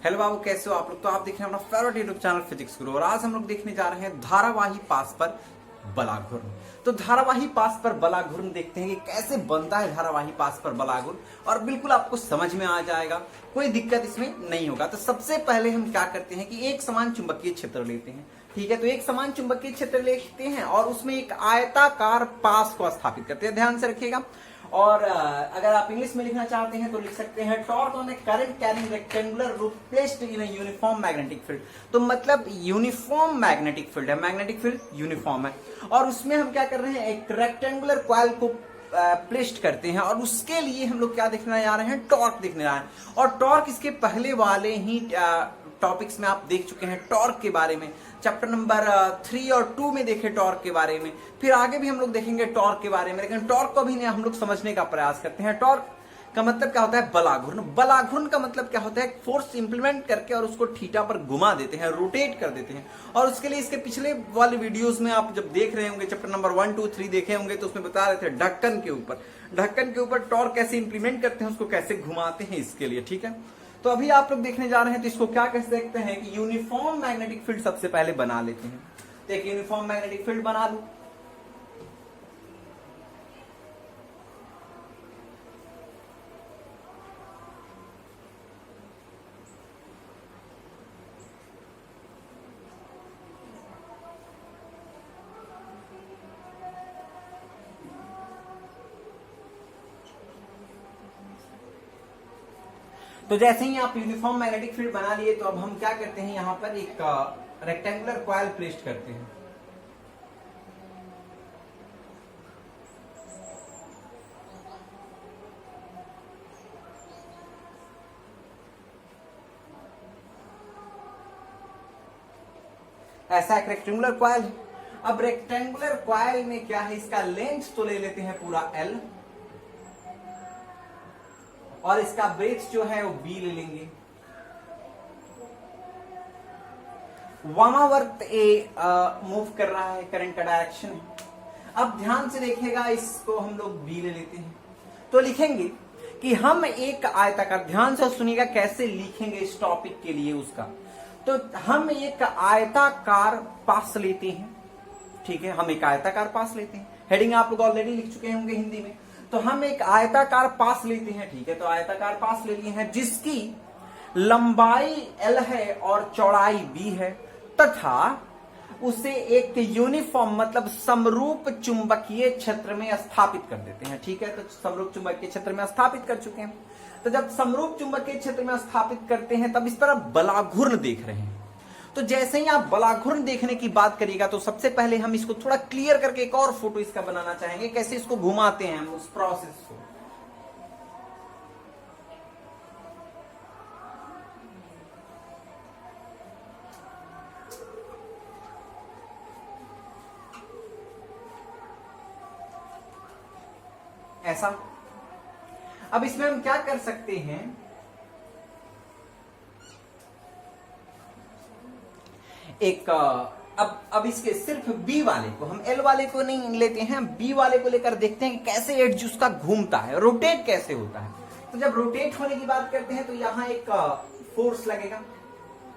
Hello बाबू, कैसे हो आप लोग। तो आप देख रहे हैं अपना फेवरेट यूट्यूब चैनल फिजिक्स गुरु और आज हम लोग देखने जा रहे हैं धारावाही पास पर बलाघूर्ण। तो धारावाही पास पर बलाघूर्ण देखते हैं कि कैसे बनता है धारावाही पास पर बलाघूर्ण और बिल्कुल आपको समझ में आ जाएगा, कोई दिक्कत इसमें नहीं होगा। तो सबसे पहले हम क्या करते हैं कि एक समान चुंबकीय क्षेत्र लेते हैं। ठीक है, तो एक समान चुंबकीय क्षेत्र लेते हैं और उसमें एक आयताकार पास को स्थापित करते हैं। ध्यान से रखिएगा। और अगर आप इंग्लिश में लिखना चाहते हैं तो लिख सकते हैं torque on a current carrying rectangular loop placed in a uniform magnetic field. तो मतलब यूनिफॉर्म मैग्नेटिक फील्ड है, मैग्नेटिक फील्ड यूनिफॉर्म है और उसमें हम क्या कर रहे हैं, एक रेक्टेंगुलर कॉइल को प्लेस्ड करते हैं और उसके लिए हम लोग क्या देखने जा रहे हैं, टॉर्क देखने जा रहे हैं। और टॉर्क इसके पहले वाले ही टॉपिक्स में आप देख चुके हैं टॉर्क के बारे में, चैप्टर नंबर 3 और 2 में देखे टॉर्क के बारे में, फिर आगे भी हम लोग देखेंगे टॉर्क के बारे में। लेकिन टॉर्क को भी हम लोग समझने का प्रयास करते हैं। टॉर्क का मतलब क्या होता है, बलाघूर्ण। बलाघूर्ण का मतलब क्या होता है, फोर्स इंप्लीमेंट करके और उसको थीटा पर घुमा देते हैं, रोटेट कर देते हैं। और उसके लिए इसके पिछले वाले वीडियोस में आप जब देख रहे होंगे, चैप्टर नंबर 1, 2, 3 देखे होंगे, तो उसमें बता रहे थे ढक्कन के ऊपर टॉर्क कैसे इंप्लीमेंट करते हैं, उसको कैसे घुमाते हैं, इसके लिए। ठीक है, तो अभी आप लोग देखने जा रहे हैं तो इसको क्या कह सकते हैं कि यूनिफॉर्म मैग्नेटिक फील्ड सबसे पहले बना लेते हैं। तो एक यूनिफॉर्म मैग्नेटिक फील्ड बना लूं। तो जैसे ही आप यूनिफॉर्म मैग्नेटिक फील्ड बना लिए तो अब हम क्या करते हैं, यहां पर एक रेक्टेंगुलर कॉइल प्लेस्ड करते हैं। ऐसा एक रेक्टेंगुलर कॉइल है। अब रेक्टेंगुलर कॉइल में क्या है, इसका लेंथ तो ले लेते हैं पूरा L और इसका ब्रेथ जो है वो B ले लेंगे। वामावर्त मूव कर रहा है, करंट का डायरेक्शन है। अब ध्यान से देखिएगा, इसको हम लोग B ले लेते हैं तो लिखेंगे कि हम एक आयताकार, ध्यान से सुनिएगा कैसे लिखेंगे इस टॉपिक के लिए उसका। तो हम एक आयताकार पास लेते हैं। ठीक है, हम एक आयताकार पास लेते हैं। हेडिंग आप लोग ऑलरेडी लिख चुके होंगे हिंदी में। तो हम एक आयताकार पास लेते हैं। ठीक है, तो आयताकार पास ले लिए हैं जिसकी लंबाई L है और चौड़ाई B है तथा उसे एक यूनिफॉर्म मतलब समरूप चुंबकीय क्षेत्र में स्थापित कर देते हैं। ठीक है, तो समरूप चुंबकीय क्षेत्र में स्थापित कर चुके हैं। तो जब समरूप चुंबकीय क्षेत्र में स्थापित करते हैं तब इस पर आप बलाघूर्ण देख रहे हैं। तो जैसे ही आप बलाघूर्ण देखने की बात करिएगा तो सबसे पहले हम इसको थोड़ा क्लियर करके एक और फोटो इसका बनाना चाहेंगे, कैसे इसको घुमाते हैं हम उस प्रोसेस को। ऐसा। अब इसमें हम क्या कर सकते हैं, एक अब इसके सिर्फ B वाले को, हम L वाले को नहीं लेते हैं, B वाले को लेकर देखते हैं कि कैसे एड्ज उसका घूमता है, रोटेट कैसे होता है। तो जब रोटेट होने की बात करते हैं तो यहां एक फोर्स लगेगा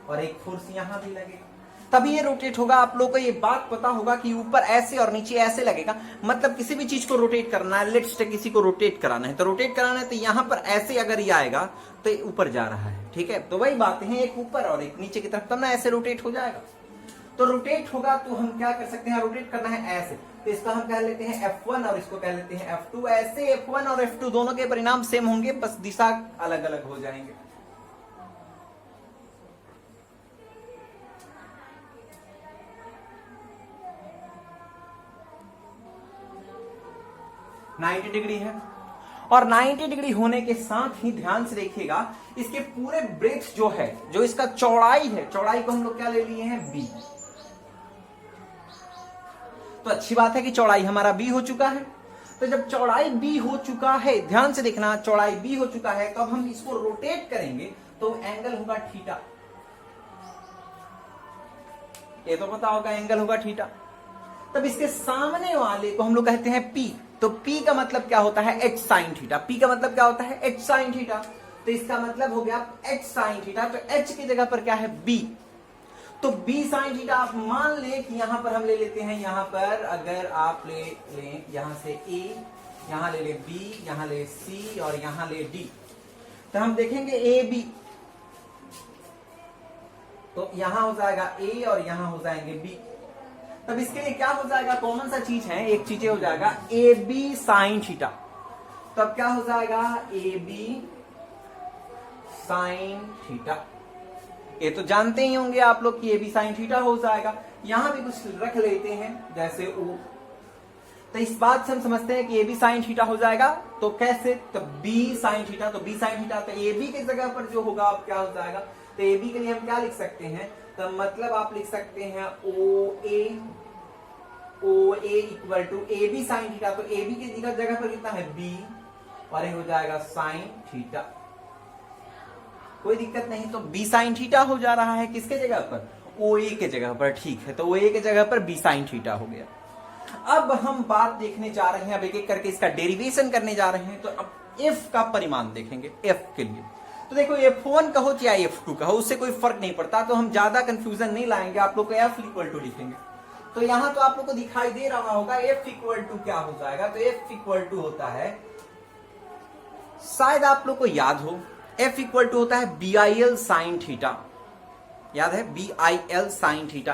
और एक फोर्स यहां भी लगेगा, तभी ये रोटेट होगा। आप लोगों को ये बात पता होगा कि ऊपर ऐसे और नीचे ऐसे लगेगा। मतलब किसी भी चीज को रोटेट करना है, लेट्स से किसी को रोटेट कराना है, तो रोटेट कराना है तो यहां पर ऐसे अगर ये आएगा तो ये ऊपर जा रहा है। ठीक है, तो वही बात है, एक ऊपर और एक नीचे की तरफ, तब ना ऐसे रोटेट हो जाएगा। तो रोटेट होगा तो हम क्या कर सकते हैं, रोटेट करना है ऐसे, तो इसका हम कह लेते हैं F1 और इसको कह लेते हैं F2। ऐसे F1 और F2 दोनों के परिणाम सेम होंगे, बस दिशा अलग अलग हो जाएंगे। $90 डिग्री है और 90 डिग्री होने के साथ ही ध्यान से देखिएगा, इसके पूरे ब्रेथ जो है, जो इसका चौड़ाई है, चौड़ाई को हम लोग क्या ले लिए हैं, B। तो अच्छी बात है कि चौड़ाई हमारा B हो चुका है। तो जब चौड़ाई B हो चुका है, ध्यान से देखना, चौड़ाई B हो चुका है, तो अब हम इसको रोटेट करेंगे तो एंगल होगा थीटा। ये तो पता होगा, एंगल होगा थीटा। तब इसके सामने वाले को हम लोग कहते हैं P। तो P का मतलब क्या होता है, H sin थीटा। P का मतलब क्या होता है, H sin थीटा। तो इसका मतलब हो गया h साइन थीटा, तो h की जगह पर क्या है b, तो b साइन थीटा। आप मान लें कि यहां पर हम ले लेते हैं, यहां पर अगर आप ले लें यहां से a, यहां ले ले b, यहां ले c और यहां ले d, तो हम देखेंगे ए बी, तो यहां हो जाएगा a और यहां हो जाएंगे b। तब इसके लिए क्या हो जाएगा, कॉमन सा चीज है, एक चीज हो जाएगा ए बी साइन थीटा। तब क्या हो जाएगा ए बी साइन थीटा। ये तो जानते ही होंगे आप लोग कि ए बी साइन थीटा हो जाएगा। यहां भी कुछ रख लेते हैं जैसे ओ, तो इस बात से हम समझते हैं कि ए बी साइन थीटा हो जाएगा। तो कैसे, तो बी साइन थीटा, तो बी साइन थीटा, तो ए बी की जगह पर जो होगा अब क्या हो जाएगा, तो ए बी के लिए हम क्या लिख सकते हैं, तो मतलब आप लिख सकते हैं O A equal to A B sine theta, तो ए बी की जगह पर कितना है बी, और ये हो जाएगा साइन थीटा। कोई दिक्कत नहीं, तो बी साइन थीटा हो जा रहा है किसके जगह पर, ओ ए के जगह पर। ठीक है, तो ओ ए के जगह पर बी साइन थीटा हो गया। अब हम बात देखने जा रहे हैं, अब एक एक करके इसका डेरिवेशन करने जा रहे हैं। तो अब एफ का परिमाण देखेंगे एफ के लिए। तो देखो F1 कहो या F2 कहो, उससे कोई फर्क नहीं पड़ता, तो हम ज्यादा कंफ्यूजन नहीं लाएंगे, आप लोग को F इक्वल टू लिखेंगे। तो यहां तो आप लोग को दिखाई दे रहा होगा F इक्वल टू क्या हो जाएगा, तो F इक्वल टू होता है, शायद आप लोग को याद हो, F इक्वल टू होता है BIL साइन थीटा। याद है BIL साइन थीटा।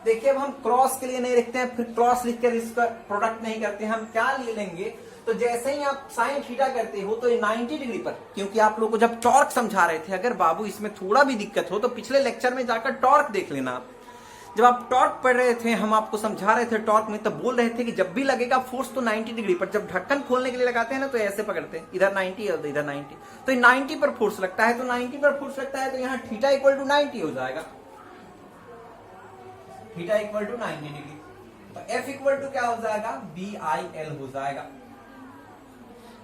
देखिए अब हम क्रॉस के लिए नहीं लिखते हैं, फिर क्रॉस लिखकर इसका प्रोडक्ट नहीं करते हैं। हम क्या ले लेंगे, तो जैसे ही आप साइन थीटा करते हो तो 90 डिग्री पर, क्योंकि आप लोगों को जब टॉर्क समझा रहे थे, अगर बाबू इसमें थोड़ा भी दिक्कत हो तो पिछले लेक्चर में जाकर टॉर्क देख लेना आप। जब आप टॉर्क पढ़ रहे थे, हम आपको समझा रहे थे टॉर्क में, तब बोल रहे थे कि जब भी लगेगा फोर्स तो 90 डिग्री पर। जब ढक्कन खोलने के लिए लगाते हैं ना, तो ऐसे पकड़ते हैं, इधर 90 और इधर 90, तो 90 पर फोर्स लगता है, तो 90 पर फोर्स लगता है, तो यहाँ थीटा इक्वल टू 90 हो जाएगा, थीटा इक्वल टू 90 डिग्री। तो F इक्वल टू क्या हो जाएगा, BIL हो जाएगा।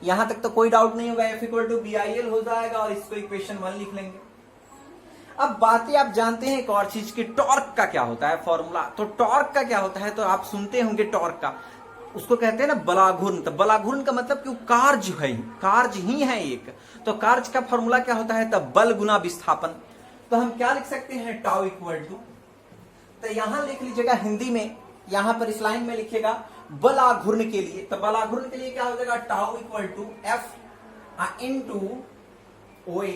यहां तक तो कोई डाउट नहीं होगा, F इक्वल टू BIL हो जाएगा, और इसको इक्वेशन 1 लिख लेंगे। अब बातें आप जानते हैं एक और चीज की, टॉर्क का क्या होता है फॉर्मूला। तो टॉर्क का क्या होता है, तो आप सुनते होंगे टॉर्क का, उसको कहते हैं ना बलाघूर्ण। तो बलाघूर्ण का मतलब कि कार्य है, कार्य ही है एक। तो कार्य का फॉर्मूला क्या होता है, तो बल गुना विस्थापन। तो हम क्या लिख सकते हैं, टाउ इक्वल टू, तो यहां लिख लीजिएगा हिंदी में, यहां पर इस लाइन में लिखिएगा बलाघूर्ण के लिए। तो बलाघूर्ण के लिए क्या हो जाएगा, tau equal to F into OA।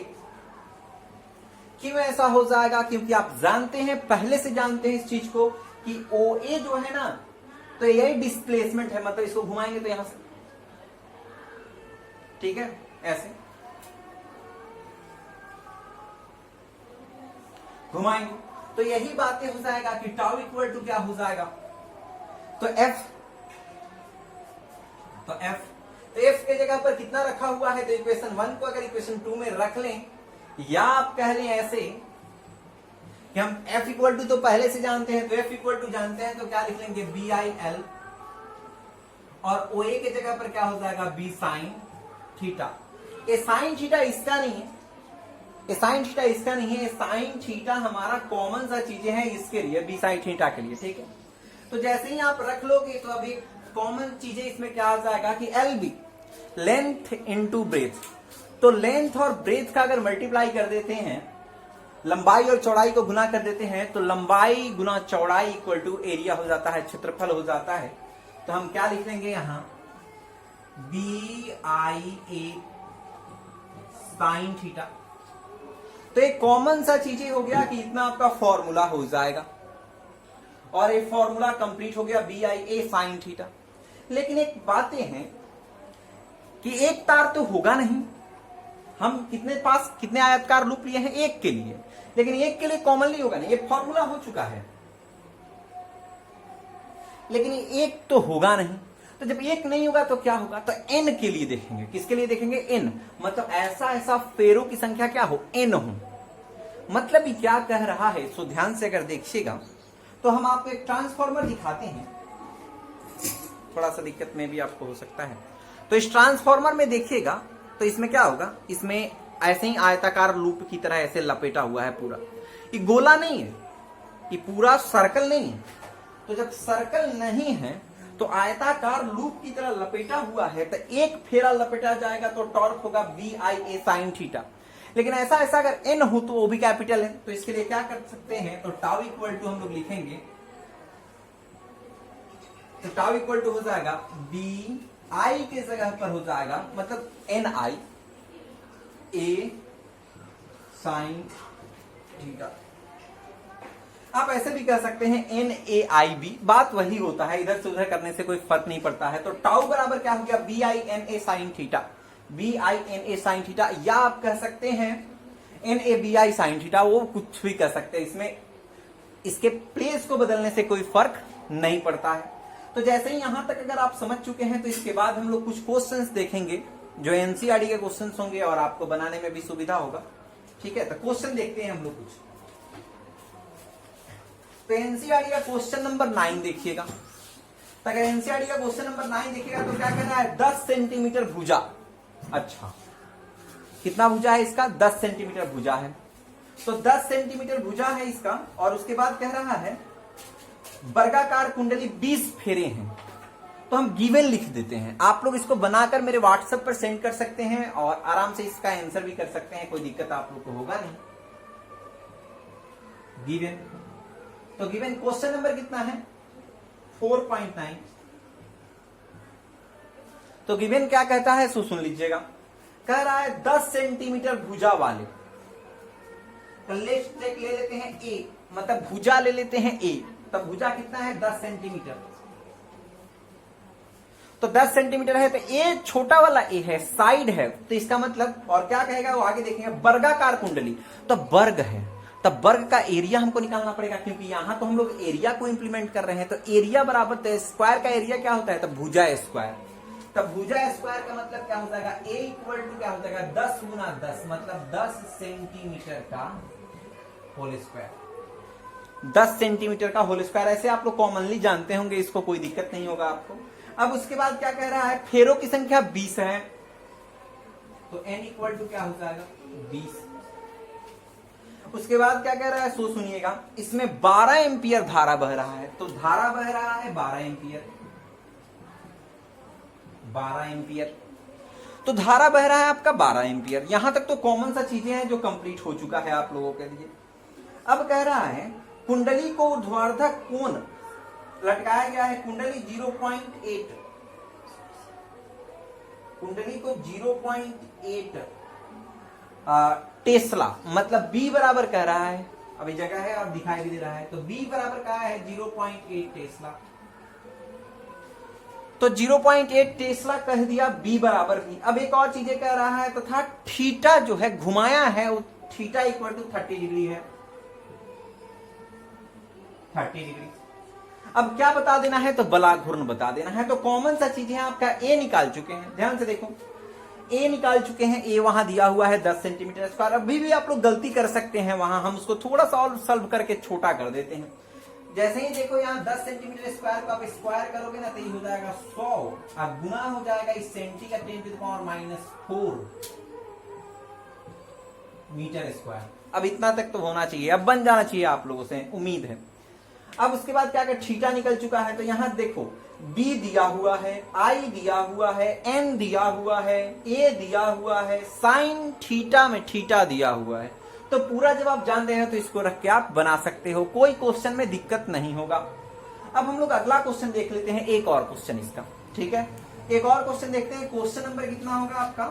क्यों ऐसा हो जाएगा, क्योंकि आप जानते हैं, पहले से जानते हैं इस चीज को कि OA जो है ना, तो यही डिस्प्लेसमेंट है, मतलब इसको घुमाएंगे तो यहां से, ठीक है, ऐसे घुमाएंगे तो यही बातें हो जाएगा कि टाउ इक्वल टू क्या हो जाएगा, तो F के जगह पर कितना रखा हुआ है, तो इक्वेशन 1 को अगर इक्वेशन 2 में रख लें, या आप कह लें ऐसे कि हम F इक्वल टू तो पहले से जानते हैं, तो F इक्वल टू जानते हैं, तो क्या लिख लेंगे BIL, और OA के जगह पर क्या हो जाएगा, B साइन थीटा। ये साइन थीटा इसका नहीं है, ये साइन थीटा इसका नहीं है, साइन थीटा हमारा कॉमन सा चीजें हैं इसके लिए, बी साइन थीटा के लिए, ठीक है। तो जैसे ही आप रख लोगे, तो अभी कॉमन चीजें इसमें क्या आ जाएगा कि LB लेंथ इनटू ब्रेथ। तो लेंथ और ब्रेथ का अगर मल्टीप्लाई कर देते हैं, लंबाई और चौड़ाई को गुना कर देते हैं, तो लंबाई गुना चौड़ाई इक्वल टू एरिया हो जाता है, क्षेत्रफल हो जाता है। तो हम क्या लिख लेंगे यहां, BIA साइन थीटा। तो एक कॉमन सा चीजें हो गया कि इतना आपका फॉर्मूला हो जाएगा, और एक फॉर्मूला कंप्लीट हो गया BIA साइन थीटा। लेकिन एक बातें हैं कि एक तार तो होगा नहीं, हम कितने आयतकार लूप लिए हैं, एक के लिए, लेकिन एक के लिए कॉमनली होगा नहीं, ये फॉर्मूला हो चुका है, लेकिन एक तो होगा नहीं। तो जब एक नहीं होगा तो क्या होगा, तो n के लिए देखेंगे। किसके लिए देखेंगे, n, मतलब ऐसा फेरों की संख्या क्या हो, n हो। मतलब ये क्या कह रहा है, सो ध्यान से अगर देखिएगा, तो हम आपको एक ट्रांसफॉर्मर दिखाते हैं, थोड़ा सा दिक्कत में भी आपको हो सकता है। तो इस ट्रांसफॉर्मर में देखिएगा, तो इसमें क्या होगा, इसमें ऐसे ही आयताकार लूप की तरह ऐसे लपेटा हुआ है पूरा, ये गोला नहीं है, ये पूरा सर्कल नहीं है। तो जब सर्कल नहीं है, तो आयताकार लूप की तरह लपेटा हुआ है, तो एक फेरा लपेटा जाएगा तो टॉर्क होगा BIA sin थीटा। लेकिन ऐसा अगर n हो तो वो भी कैपिटल है, तो इसके लिए क्या कर सकते हैं, तो टाउ इक्वल टू हम लोग लिखेंगे, तो टाउ इक्वल टू हो जाएगा BI के जगह पर हो जाएगा मतलब NI A sin थीटा। आप ऐसे भी कह सकते हैं NAIB, बात वही होता है, इधर से उधर करने से कोई फर्क नहीं पड़ता है। तो टाउ बराबर क्या हो गया, BINA sin theta, BINA sin theta, या आप कह सकते हैं NABI sin थीटा, वो कुछ भी कह सकते हैं, इसमें इसके प्लेस को बदलने से कोई फर्क नहीं पड़ता है। तो जैसे ही यहां तक अगर आप समझ चुके हैं, तो इसके बाद हम लोग कुछ क्वेश्चंस देखेंगे जो एनसीईआरटी के क्वेश्चंस होंगे और आपको बनाने में भी सुविधा होगा। ठीक है, तो क्वेश्चन देखते हैं हम लोग कुछ। तो एनसीईआरटी का क्वेश्चन नंबर 9 देखिएगा। तो अगर एनसीईआरटी का क्वेश्चन नंबर 9 देखिएगा तो क्या कहना है, 10 सेंटीमीटर भुजा। अच्छा, कितना भुजा है इसका, 10 सेंटीमीटर भुजा है। तो 10 सेंटीमीटर भुजा है इसका, और उसके बाद कह रहा है वर्गाकार कुंडली 20 फेरे हैं। तो हम गिवन लिख देते हैं, आप लोग इसको बनाकर मेरे व्हाट्सएप पर सेंड कर सकते हैं और आराम से इसका आंसर भी कर सकते हैं, कोई दिक्कत आप लोग को होगा नहीं। गिवन, तो गिवन क्वेश्चन नंबर कितना है, 4.9। तो गिवन क्या कहता है, सुन लीजिएगा, कह रहा है 10 सेंटीमीटर भुजा वाले, तो लेट्स टेक ले लेते हैं ए, मतलब भुजा ले लेते हैं ए। तब भुजा कितना है, 10 सेंटीमीटर। तो 10 सेंटीमीटर है, तो ए छोटा वाला ए है, साइड है, तो इसका मतलब, और क्या कहेगा वो आगे देखेंगे, वर्गाकार कुंडली, तो वर्ग है, तब वर्ग का एरिया हमको निकालना पड़ेगा, क्योंकि यहां तो हम लोग एरिया को इंप्लीमेंट कर रहे हैं। तो एरिया बराबर, तो स्क्वायर का एरिया क्या होता है, तब भुजा स्क्वायर। तब भुजा स्क्वायर का मतलब क्या हो जाएगा, ए इक्वल टू क्या हो जाएगा, 10 गुना 10, मतलब 10 सेंटीमीटर का होल स्क्वायर। 10 सेंटीमीटर का होल स्क्वायर, ऐसे आप लोग कॉमनली जानते होंगे, इसको कोई दिक्कत नहीं होगा आपको। अब उसके बाद क्या कह रहा है, फेरों की संख्या 20 है, तो n इक्वल टू क्या हो जाएगा, 20। उसके बाद क्या कह रहा है, सो सुनिएगा, इसमें 12 एम्पियर धारा बह रहा है। तो धारा बह रहा है 12 एम्पियर, 12 एम्पियर। तो धारा बह रहा है आपका 12 एम्पियर। यहां तक तो कॉमन सा चीजें हैं जो कंप्लीट हो चुका है आप लोगों के लिए। अब कह रहा है कुंडली को ऊर्ध्वाधर कोण लटकाया गया है, कुंडली 0.8, कुंडली को 0.8 टेस्ला, मतलब B बराबर कह रहा है, अभी जगह है और दिखाई भी दे रहा है, तो B बराबर कहा है 0.8 टेस्ला। तो 0.8 टेस्ला कह दिया B बराबर भी। अब एक और चीजें कह रहा है, तथा थीटा जो है घुमाया है, वो थीटा इक्वल टू 30 डिग्री है, 30 डिग्री। अब क्या बता देना है, तो बलाघूर्ण बता देना है। तो कॉमन सा चीजें आपका ए निकाल चुके हैं, ध्यान से देखो, ए निकाल चुके हैं, ए वहां दिया हुआ है 10 सेंटीमीटर स्क्वायर। अभी भी आप लोग गलती कर सकते हैं, वहां हम उसको थोड़ा सा और सॉल्व करके छोटा कर देते हैं। जैसे ही देखो यहाँ 10 सेंटीमीटर स्क्वायर को आप स्क्वायर करोगे ना, तो ये हो जाएगा 100, अब गुना हो जाएगा इस सेंटी का 10⁻⁴ मीटर स्क्वायर। अब इतना तक तो होना चाहिए, अब बन जाना चाहिए आप लोगों से, उम्मीद है। अब उसके बाद क्या कर, थीटा निकल चुका है, तो यहां देखो B दिया हुआ है, I दिया हुआ है, N दिया हुआ है, A दिया हुआ है, साइन थीटा में थीटा दिया हुआ है। तो पूरा जब आप जानते हैं तो इसको रख के आप बना सकते हो, कोई क्वेश्चन में दिक्कत नहीं होगा। अब हम लोग अगला क्वेश्चन देख लेते हैं, एक और क्वेश्चन इसका, ठीक है, एक और क्वेश्चन देखते हैं। क्वेश्चन नंबर कितना होगा आपका,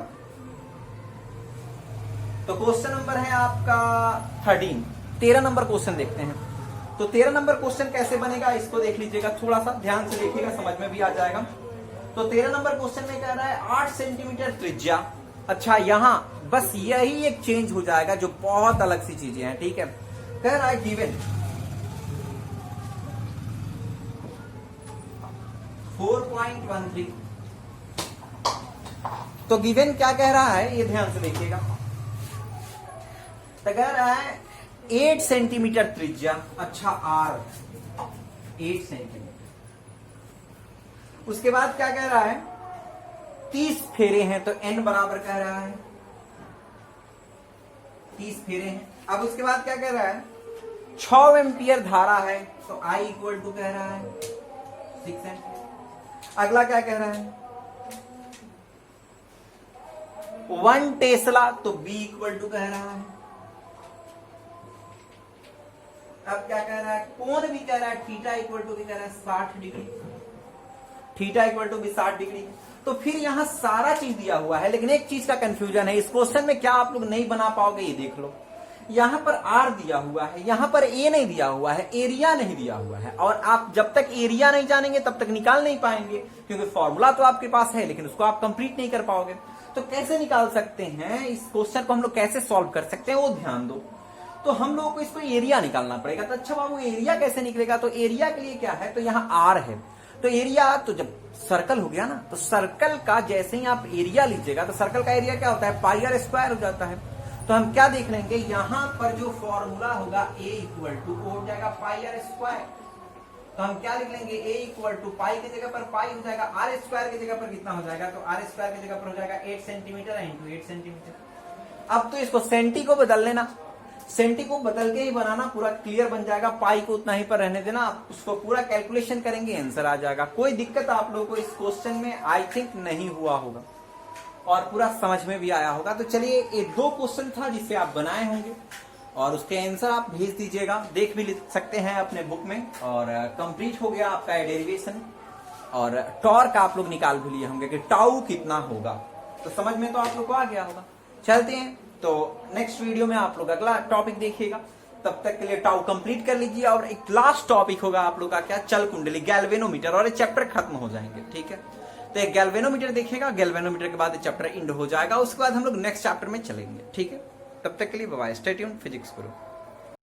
तो क्वेश्चन नंबर है आपका 13 नंबर क्वेश्चन देखते हैं। तो 13 नंबर क्वेश्चन कैसे बनेगा, इसको देख लीजिएगा, थोड़ा सा ध्यान से देखिएगा, समझ में भी आ जाएगा। तो 13 नंबर क्वेश्चन में कह रहा है 8 सेंटीमीटर त्रिज्या। अच्छा, यहां बस यही एक चेंज हो जाएगा, जो बहुत अलग सी चीजें हैं, ठीक है। कह रहा है गिवन 4.13, तो गिवन क्या कह रहा है, ये ध्यान से देखिएगा। तो कह रहा है 8 सेंटीमीटर त्रिज्या, अच्छा R 8 सेंटीमीटर। उसके बाद क्या कह रहा है, 30 फेरे हैं, तो N बराबर कह रहा है 30 फेरे हैं। अब उसके बाद क्या कह रहा है, 6 एम्पियर धारा है, तो I इक्वल टू कह रहा है 6 एम्पियर। अगला क्या कह रहा है 1 टेस्ला, तो बी इक्वल टू कह रहा है। अब क्या कह रहा है, कोण भी कह रहा है, थीटा इक्वल टू भी कह रहा है 60 डिग्री, थीटा इक्वल टू भी 60 डिग्री। तो फिर यहां सारा चीज दिया हुआ है, लेकिन एक चीज का कंफ्यूजन है इस क्वेश्चन में, क्या आप लोग नहीं बना पाओगे ये देख लो। यहां पर आर दिया हुआ है, यहां पर ए नहीं दिया हुआ है, एरिया नहीं दिया हुआ है, और आप जब तक एरिया नहीं जानेंगे तब तक निकाल नहीं पाएंगे, क्योंकि फॉर्मूला तो आपके पास है लेकिन उसको आप कंप्लीट नहीं कर पाओगे। तो कैसे निकाल सकते हैं इस क्वेश्चन को, हम लोग कैसे सॉल्व कर सकते हैं वो ध्यान दो। तो हम लोगों को इसको एरिया निकालना पड़ेगा। तो अच्छा बाबू एरिया कैसे निकलेगा, तो एरिया के लिए क्या है, तो यहाँ आर है, तो एरिया, तो जब सर्कल हो गया ना, तो सर्कल का जैसे ही आप एरिया लीजिएगा तो सर्कल का एरिया क्या होता है, पाई आर स्क्वायर हो जाता है। तो हम क्या देख लेंगे, यहां पर जो फॉर्मूला होगा ए इक्वल टू हो जाएगा पाई आर स्क्वायर। तो हम क्या लिख लेंगे, ए इक्वल टू पाई की जगह पर पाई हो जाएगा, आर स्क्वायर की जगह पर कितना हो जाएगा, तो आर स्क्वायर की जगह पर हो जाएगा 8 सेंटीमीटर इंटू 8 सेंटीमीटर। अब तो इसको सेंटी को बदल लेना, सेंटी को बदल के ही बनाना, पूरा क्लियर बन जाएगा। पाई को उतना ही पर रहने देना, आप उसको पूरा कैलकुलेशन करेंगे, आंसर आ जाएगा। कोई दिक्कत आप लोगों को इस क्वेश्चन में आई थिंक नहीं हुआ होगा और पूरा समझ में भी आया होगा। तो चलिए, ये 2 क्वेश्चन था जिसे आप बनाए होंगे और उसके आंसर आप भेज दीजिएगा, देख भी सकते हैं अपने बुक में। और कंप्लीट हो गया आपका डेरिवेशन, और टॉर्क आप लोग निकाल भी लिए होंगे कि टाउ कितना होगा, तो समझ में तो आप लोग को आ गया होगा। चलते हैं, तो नेक्स्ट वीडियो में आप लोग अगला टॉपिक देखिएगा, तब तक के लिए टाउ कंप्लीट कर लीजिए। और एक लास्ट टॉपिक होगा आप लोग का क्या, चल कुंडली, गैल्वेनोमीटर, और ये चैप्टर खत्म हो जाएंगे, ठीक है। तो एक गैल्वेनोमीटर देखिएगा, गैल्वेनोमीटर के बाद चैप्टर एंड हो जाएगा, उसके बाद हम लोग नेक्स्ट चैप्टर में चलेंगे, ठीक है। तब तक के लिए bye bye, stay tuned, physics गुरु।